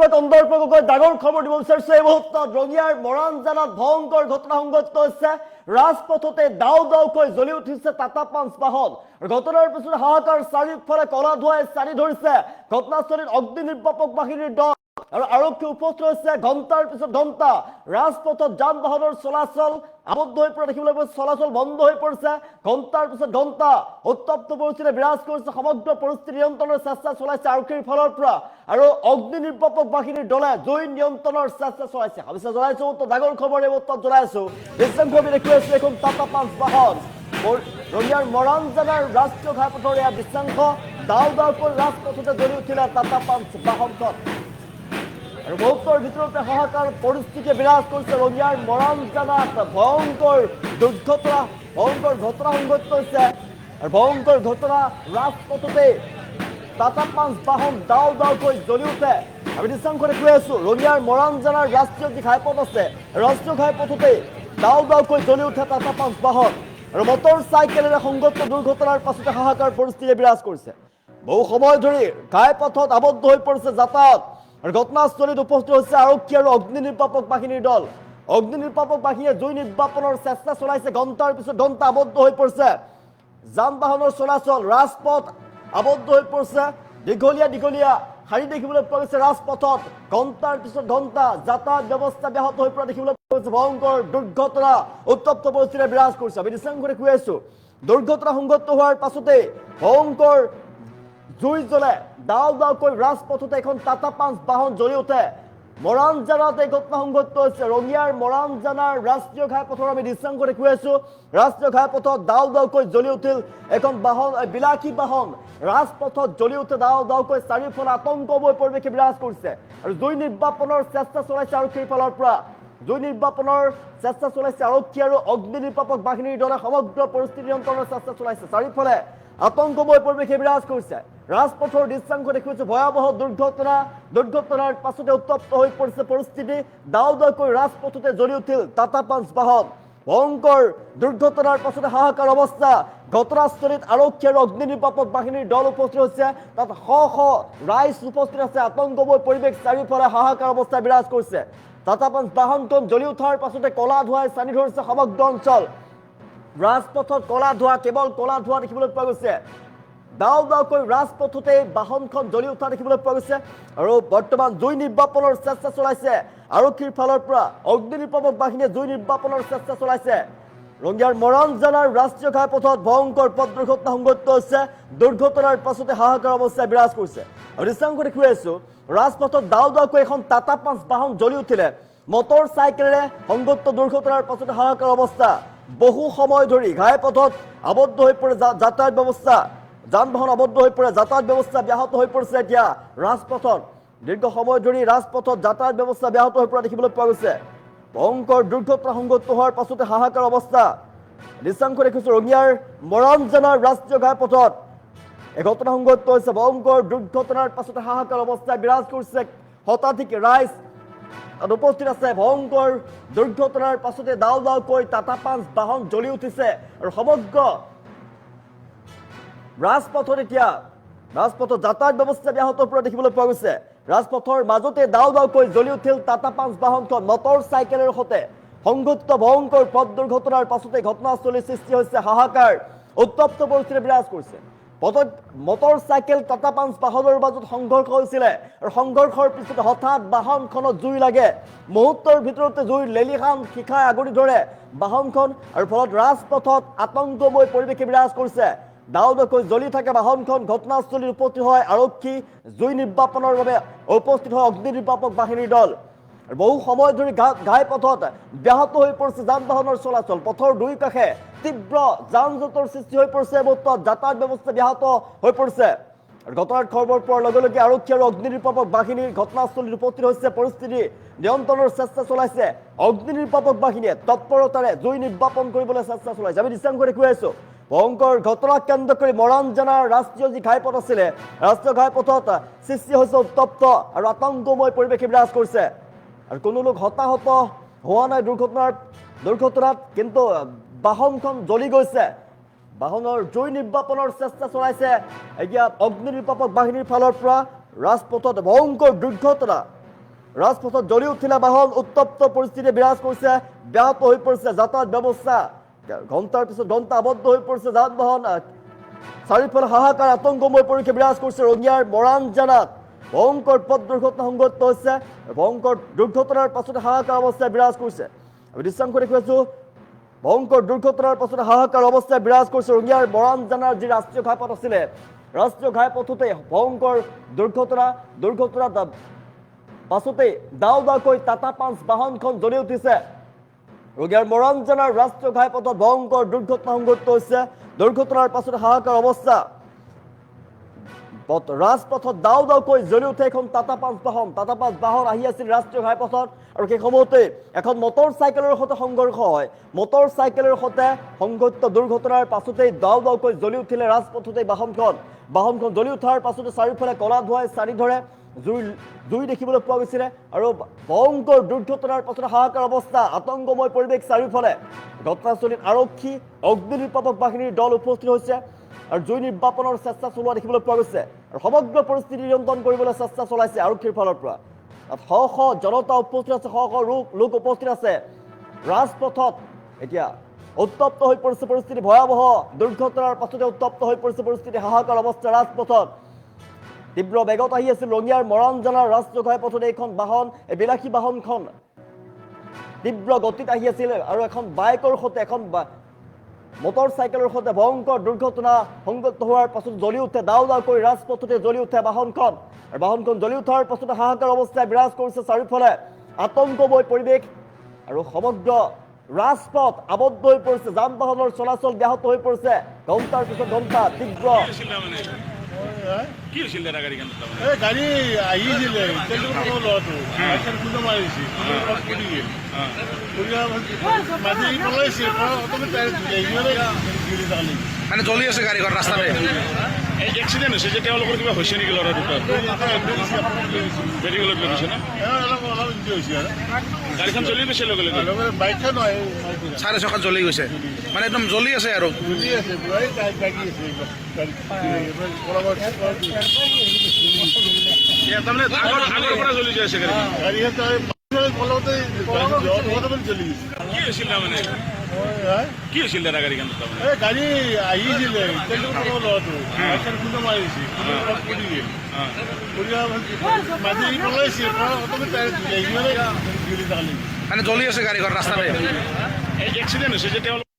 অন্দৰপকৈ ডাঙৰ খবৰ দিব বিচাৰিছো এই মুহূৰ্তত ৰঙিয়াৰ মৰাণজানাত ভয়ংকৰ ঘটনা সংঘটিত হৈছে ৰাজপথতে দাও দাওকৈ জ্বলি উঠিছে টাটা পাঞ্চ বাহন ঘটনাৰ পিছত হাহাকাৰ চাৰিওফালে কলা ধোঁৱাই চাৰি ধৰিছে ঘটনাস্থলীত অগ্নি নিৰ্বাপক বাহিনীৰ দল আৰু আৰক্ষী উপস্থিত হৈছে ঘণ্টাৰ পিছত ঘণ্টা ৰাজপথত যান বাহনৰ চলাচল আবদ্ধ হৈ পৰা দেখিবলৈ পোৱা চলাচল বন্ধ হৈ পৰিছে ঘণ্টাৰ পিছত ঘণ্টা উত্তপ্ত পৰিস্থিতি বিৰাজ কৰিছে সমগ্ৰ পৰিস্থিতি নিয়ন্ত্ৰণৰ চেষ্টা চলাইছে আৰক্ষীৰ ফালৰ পৰা আৰু অগ্নি নিৰ্বাপক বাহিনীৰ দলে জুই নিয়ন্ত্ৰণৰ চেষ্টা চলাইছে অৱশ্যে জনাইছো তো ডাঙৰ খবৰ এই মুহূৰ্তত জনাইছো বিশৃংখল দেখি আছো এখন টাটা পাঞ্চ বাহন ৰঙিয়াৰ মৰাণজানাৰ ৰাষ্ট্ৰীয় ঘাইপথৰ এয়া বিশৃংখ দাও দাওকৈ ৰাজপথতে জ্বলি উঠিলে টাটা পাঞ্চ বাহনখন আৰু মুহূৰ্তৰ ভিতৰতে হাহাকাৰ পৰিস্থিতি বিৰাজ কৰিছে ৰঙিয়াৰ মৰাণজানাত ভয়ংকৰ দুৰ্ঘটনা সংঘটিত হৈছে আৰু ভয়ংকৰ ঘটনা ৰাজপথতে টাটা পাঞ্চ বাহন দাও দাওকৈ জ্বলি উঠে আমি দৃশ্যাংশৰে কৈ আছো ৰঙিয়াৰ মৰাণজানাৰ ৰাষ্ট্ৰীয় যি ঘাইপথ আছে ৰাষ্ট্ৰীয় ঘাইপথতে দাও দাওকৈ জ্বলি উঠে টাটা পাঞ্চ বাহন আৰু মটৰ চাইকেলেৰে সংঘটিত দুৰ্ঘটনাৰ পাছতে হাহাকাৰ পৰিস্থিতি বিৰাজ কৰিছে বহু সময় ধৰি ঘাইপথত আবদ্ধ হৈ পৰিছে যাতায়াত আৰু ঘটনাস্থলীত উপস্থিত হৈছে আৰক্ষী আৰু অগ্নি নিৰ্বাপক বাহিনীৰ দল অগ্নি নিৰ্বাপক বাহিনীয়ে জুই নিৰ্বাপনৰ চেষ্টা চলাইছে ঘণ্টাৰ পিছত ঘণ্টা আবদ্ধ হৈ পৰিছে যান বাহনৰ চলাচল ৰাজপথ আবদ্ধ হৈ পৰিছে দীঘলীয়া শাৰী দেখিবলৈ পোৱা গৈছে ৰাজপথত ঘণ্টাৰ পিছত ঘণ্টা যাতায়াত ব্যৱস্থা ব্যাহত হৈ পৰা দেখিবলৈ পোৱা গৈছে ভয়ংকৰ দুৰ্ঘটনা উত্তপ্ত পৰিস্থিতি বিৰাজ কৰিছে আমি দৃশ্যাংশৰে কৈ আছো দুৰ্ঘটনা সংঘটিত হোৱাৰ পাছতে ভয়ংকৰ জুই জ্বলে দাও দাওকৈ ৰাজপথতে এখন টাটা পাঞ্চ বাহন জ্বলি উঠে মৰাণজানাত এই ঘটনা সংঘটিত হৈছে ৰঙিয়াৰ মৰাণজানাৰ ৰাষ্ট্ৰীয় ঘাইপথৰ আমি দৃশ্যাংশৰে কৈ আছো ৰাষ্ট্ৰীয় ঘাইপথত দাও দাওকৈ জ্বলি উঠিল এখন বাহন বিলাসী বাহন ৰাজপথত জ্বলি উঠে দাও দাওকৈ চাৰিওফালে আতংকময় পৰিৱেশ বিৰাজ কৰিছে আৰু জুই নিৰ্বাপনৰ চেষ্টা চলাইছে আৰক্ষীৰ ফালৰ পৰা জুই নিৰ্বাপনৰ চেষ্টা চলাইছে আৰক্ষী আৰু অগ্নি নিৰ্বাপক বাহিনীৰ দলে সমগ্ৰ পৰিস্থিতি নিয়ন্ত্ৰণৰ চেষ্টা চলাইছে চাৰিওফালে আতংকময় পৰিৱেশ বিৰাজ কৰিছে ৰাজপথৰ দৃশ্যাংশ দেখিছে ভয়াৱহ দুৰ্ঘটনাৰ পাছতে উত্তপ্ত হৈ পৰিছে পৰিস্থিতি দাও দাওকৈ ৰাজপথতে জ্বলি উঠিল টাটা পাঞ্চ বাহন ভয়ংকৰ দুৰ্ঘটনাৰ পাছতে হাহাকাৰ অৱস্থা ঘটনাস্থলীত আৰক্ষী আৰু অগ্নি নিৰ্বাপক বাহিনীৰ দল উপস্থিত হৈছে তাত শ ৰাইজ উপস্থিত আছে আতংকময় পৰিৱেশ চাৰিওফালে হাহাকাৰ অৱস্থা বিৰাজ কৰিছে টাটা পাঞ্চ বাহনখন জ্বলি উঠাৰ পাছতে কলা ধোঁৱাই চানি ধৰিছে সমগ্ৰ অঞ্চল ৰাজপথত কলা ধোঁৱা কেৱল কলা ধোঁৱা দেখিবলৈ পোৱা গৈছে দাও দাওকৈ ৰাজপথতে বাহনখন জ্বলি উঠা দেখিবলৈ পোৱা গৈছে আৰু বৰ্তমান জুই নিৰ্বাপনৰ চেষ্টা চলাইছে আৰক্ষীৰ ফালৰ পৰা অগ্নি নিৰ্বাপক বাহিনীয়ে জুই নিৰ্বাপনৰ চেষ্টা চলাইছে ৰঙিয়াৰ মৰাণজানাৰ ৰাষ্ট্ৰীয় ঘাইপথত ভয়ংকৰ পথ দুৰ্ঘটনা সংঘটিত হৈছে দুৰ্ঘটনাৰ পাছতে হাহাকাৰ অৱস্থা বিৰাজ কৰিছে আৰু দৃশ্যাংশ দেখুৱাই আছো ৰাজপথত দাও দাওকৈ এখন টাটা পাঞ্চ বাহন জ্বলি উঠিলে মটৰ চাইকেলেৰে সংঘটিত দুৰ্ঘটনাৰ পাছতে হাহাকাৰ অৱস্থা বহু সময় ধৰি ঘাইপথত আবদ্ধ হৈ পৰে যাতায়াত ব্যৱস্থা যান বাহন আবদ্ধ হৈ পৰে যাতায়াত ব্যৱস্থা ব্যাহত হৈ পৰিছে এতিয়া ৰাজপথত দীৰ্ঘ সময় ধৰি ৰাজপথত যাতায়াত ব্যৱস্থা ব্যাহত হৈ পৰা দেখিবলৈ পোৱা গৈছে ভয়ংকৰ দুৰ্ঘটনা সংঘটিত হোৱাৰ পাছতে হাহাকাৰ অৱস্থা দৃশ্যাংশ দেখিছো ৰঙিয়াৰ মৰাণজানাৰ ৰাষ্ট্ৰীয় ঘাইপথত এই ঘটনা সংঘটিত হৈছে ভয়ংকৰ দুৰ্ঘটনাৰ পাছতে হাহাকাৰ অৱস্থা বিৰাজ কৰিছে শতাধিক ৰাইজ উপস্থিত আছে ভয়ংকৰ দুৰ্ঘটনাৰ পাছতে দাও দাওকৈ টাটা পাঞ্চ বাহন জ্বলি উঠিছে আৰু সমগ্ৰ ৰাজপথত এতিয়া ৰাজপথত যাতায়াত ব্যৱস্থা ব্যাহত পৰা দেখিবলৈ পোৱা গৈছে ৰাজপথৰ মাজতে দাও দাওকৈ জ্বলি উঠিল টাটা পাঞ্চ বাহনখন মটৰ চাইকেলৰ সৈতে সংঘটিত ভয়ংকৰ পথ দুৰ্ঘটনাৰ পাছতে ঘটনাস্থলীৰ সৃষ্টি হৈছে হাহাকাৰ উত্তপ্ত পৰিস্থিতি বিৰাজ কৰিছে মটৰ চাইকেল টাটা পাঞ্চ বাহনৰ মাজত সংঘৰ্ষ হৈছিলে আৰু সংঘৰ্ষৰ পিছতে হঠাৎ বাহনখনত জুই লাগে মুহূৰ্তৰ ভিতৰতে জুইৰ লেলিহান শিখাই আগুৰি ধৰে বাহনখন আৰু ফলত ৰাজপথত আতংকময় পৰিৱেশ বিৰাজ কৰিছে দাও দাওকৈ জ্বলি থাকে বাহনখন ঘটনাস্থলীত উপস্থিত হয় আৰক্ষী জুই নিৰ্বাপনৰ বাবে উপস্থিত হয় অগ্নি নিৰ্বাপক বাহিনীৰ দল বহু সময় ধৰি ঘাইপথত ব্যাহত হৈ পৰিছে যান বাহনৰ চলাচল পথৰ দুই কাষে তীব্ৰ যান জঁটৰ সৃষ্টি হৈ পৰিছে মুহূৰ্তত যাতায়াত ব্যৱস্থা ব্যাহত হৈ পৰিছে ঘটনাৰ খবৰ পোৱাৰ লগে লগে আৰক্ষী আৰু অগ্নি নিৰ্বাপক বাহিনীৰ ঘটনাস্থলীত উপস্থিত হৈছে পৰিস্থিতি নিয়ন্ত্ৰণৰ চেষ্টা চলাইছে অগ্নি নিৰ্বাপক বাহিনীয়ে তৎপৰতাৰে জুই নিৰ্বাপন কৰিবলৈ চেষ্টা চলাইছে আমি দৃশ্যাংশৰে কৈ আছো ভয়ংকৰ ঘটনাক কেন্দ্ৰ কৰি মৰাণজানাৰ ৰাষ্ট্ৰীয় যি ঘাইপথ আছিলে ৰাষ্ট্ৰীয় ঘাইপথত সৃষ্টি হৈছে উত্তপ্ত আৰু আতংকময় পৰিৱেশ বিৰাজ কৰিছে আৰু কোনো লোক হতাহত হোৱা নাই দুৰ্ঘটনাত কিন্তু বাহনখন জ্বলি গৈছে বাহনৰ জুই নিৰ্বাপনৰ চেষ্টা চলাইছে এতিয়া অগ্নি নিৰ্বাপক বাহিনীৰ ফালৰ পৰা ৰাজপথত ভয়ংকৰ দুৰ্ঘটনা ৰাজপথত জ্বলি উঠিলে বাহন উত্তপ্ত পৰিস্থিতি বিৰাজ কৰিছে ব্যাহত হৈ পৰিছে যাতায়াত ব্যৱস্থা ঘণ্টাৰ পিছত ঘণ্টা আবদ্ধ হৈ পৰিছে যান বাহন চাৰিওফালে হাহাকাৰ আতংকময় পৰিৱেশ বিৰাজ কৰিছে ৰঙিয়াৰ মৰাণজানাত ভয়ংকৰ পথ দুৰ্ঘটনা সংঘটিত হৈছে ভয়ংকৰ দুৰ্ঘটনাৰ পাছতে হাহাকাৰ অৱস্থাই বিৰাজ কৰিছে আমি দৃশ্যাংশ দেখুৱাইছোঁ ভয়ংকৰ দুৰ্ঘটনাৰ পাছতে হাহাকাৰ অৱস্থাই বিৰাজ কৰিছে ৰঙিয়াৰ মৰাণজানাৰ যি ৰাষ্ট্ৰীয় ঘাইপথ আছিলে ৰাষ্ট্ৰীয় ঘাইপথতে ভয়ংকৰ দুৰ্ঘটনাত পাছতে দাও দাওকৈ টাটা পাঞ্চ বাহনখন জ্বলি উঠিছে ৰঙিয়াৰ মৰাণজানাৰ ৰাষ্ট্ৰীয় ঘাইপথত ভয়ংকৰ দুৰ্ঘটনা সংঘটিত হৈছে দুৰ্ঘটনাৰ পাছতে হাহাকাৰ অৱস্থা ৰাজপথত দাও দাওকৈ জ্বলি উঠে এখন টাটা পাঞ্চ বাহন আহি আছিল ৰাষ্ট্ৰীয় ঘাইপথত আৰু সেই সময়তে এখন মটৰ চাইকেলৰ সৈতে সংঘৰ্ষ হয় মটৰ চাইকেলৰ সৈতে সংঘটিত দুৰ্ঘটনাৰ পাছতেই দাও দাওকৈ জ্বলি উঠিলে ৰাজপথতে বাহনখন জ্বলি উঠাৰ পাছতে চাৰিওফালে কলা ধোঁৱাই চাৰি ধৰে জুই দেখিবলৈ পোৱা গৈছিলে আৰু ভয়ংকৰ দুৰ্ঘটনাৰ পাছতে হাহাকাৰ অৱস্থা আতংকময় পৰিৱেশ চাৰিওফালে ঘটনাস্থলীত আৰক্ষী অগ্নি নিৰ্বাপক বাহিনীৰ দল উপস্থিত হৈছে আৰু জুই নিৰ্বাপনৰ চেষ্টা চলোৱা দেখিবলৈ পোৱা গৈছে আৰু সমগ্ৰ পৰিস্থিতি নিয়ন্ত্ৰণ কৰিবলৈ চেষ্টা চলাইছে আৰক্ষীৰ ফালৰ পৰা শ শ জনতা উপস্থিত আছে শ শ লোক উপস্থিত আছে ৰাজপথত এতিয়া উত্তপ্ত হৈ পৰিছে পৰিস্থিতি ভয়াৱহ দুৰ্ঘটনাৰ পাছতে উত্তপ্ত হৈ পৰিছে পৰিস্থিতি হাহাকাৰ অৱস্থা ৰাজপথত তীব্ৰ বেগত আহি আছিল ৰঙিয়াৰ মৰাণজানাৰ ৰাষ্ট্ৰীয় ঘাইপথত এইখন বাহন এই বিলাসী বাহনখন তীব্ৰ গতিত আহি আছিল আৰু এখন বাইকৰ সৈতে এখন মটৰ চাইকেলৰ সৈতে ভয়ংকৰ দুৰ্ঘটনা সংঘটিত হোৱাৰ পাছত জ্বলি উঠে দাও দাওকৈ ৰাজপথতে জ্বলি উঠে বাহনখন আৰু বাহনখন জ্বলি উঠাৰ পাছতে হাহাকাৰ অৱস্থাই বিৰাজ কৰিছে চাৰিওফালে আতংকময় পৰিৱেশ আৰু সমগ্ৰ ৰাজপথ আবদ্ধ হৈ পৰিছে যান বাহনৰ চলাচল ব্যাহত হৈ পৰিছে ঘণ্টাৰ পিছত ঘণ্টা তীব্ৰ কি হৈছিল দাদা গাড়ীখন গাড়ী আহিছিলে ল'ৰাটো খুন্দা মাৰিছে পৰি গেল মাটি পলাইছে মানে জ্বলি আছে গাড়ীখন ৰাস্তাতে এই এক্সিডেণ্ট হৈছে যে তেওঁলোকৰ কিবা হৈছে নেকি ল'ৰা দুটা মেডিকেলত লৈ গৈছে ন অলপ হৈছে আৰু গাড়ীখন জ্বলি গৈছে লগে লগে বাইকখন নহয় চাৰে চকাত জ্বলি গৈছে মানে একদম জ্বলি আছে আৰু জ্বলি আছে তাৰমানে আগৰ পৰা জ্বলি যাই আছে কি হৈছিল তাৰমানে কি হৈছিল দাদা গাড়ীখন গাড়ী আহিছিলে ল'ৰাটো খুন্দা মাৰিছে পৰি গেল মাটি পলাইছে মানে জ্বলি আছে গাড়ীখন ৰাস্তাতে এই এক্সিডেণ্ট হৈছে যে তেওঁলোক